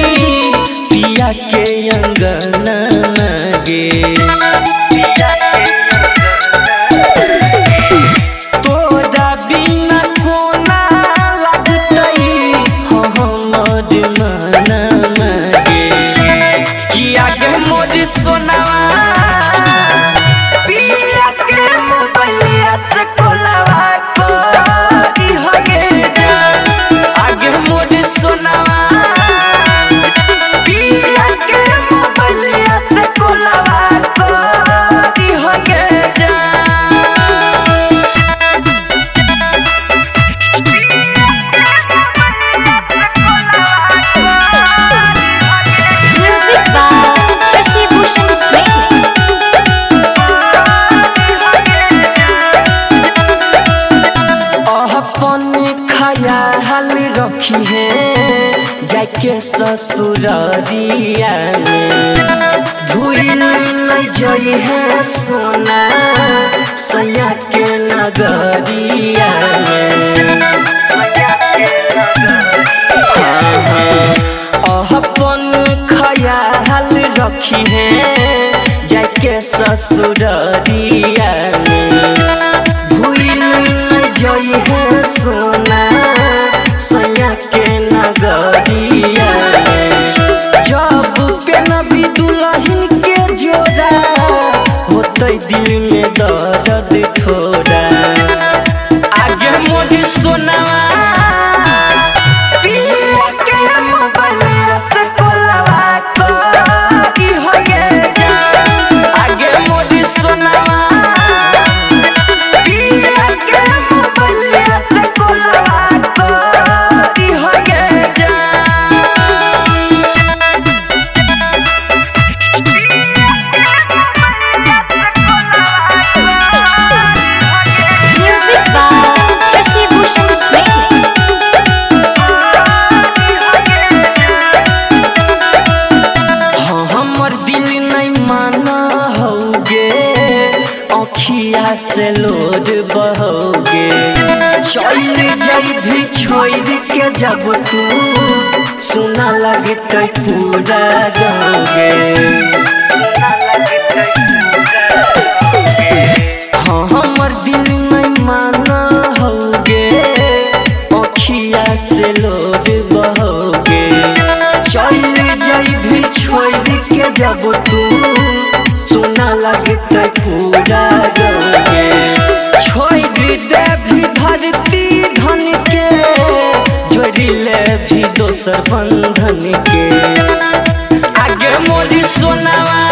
पिया के अंगना गे तोरा बिना कोना लगतई हमर मनमा गे किया के मोर सोनावा पिया के मोबाइलिया से कोलावा कोरी होगे आगे मोर सोनावा पिया के मोबाइलिया से कोलावा कोरी होगे Music by Shashi Bhushan Sneh. अपन ख्याल रखी है जाके ससुररिया में भूल नहीं जाई है सोना सैया के नगरिया में अपन ख्याल रखी है जाके ससुररिया में जय है सोना सैया के नगरिया जब पे नबी दुल्हन के जोड़ा होते दिल में दर्द थोड़ा आगे मोदी सोनावा पिया के मोबाइलिया से कोलावा कोरी होगे आगे मोदी सोनावा Music by Shashi Bhushan Sneh. हमर दिल नहीं माना होगे अखिया से लोड बहोगे चल जाई भी छोड़ के जब तू सुना लगते पूरा गाओगे हमर दिल नहीं माना होगे अखिया से लोड बहोगे चल जाई भी छोड़ के जब तू सुना लगते पूरा गाओगे छोड़ दे भी धरती धन के जोड़ी ले भी दोसर बंधन के आगे मोदी सोनावा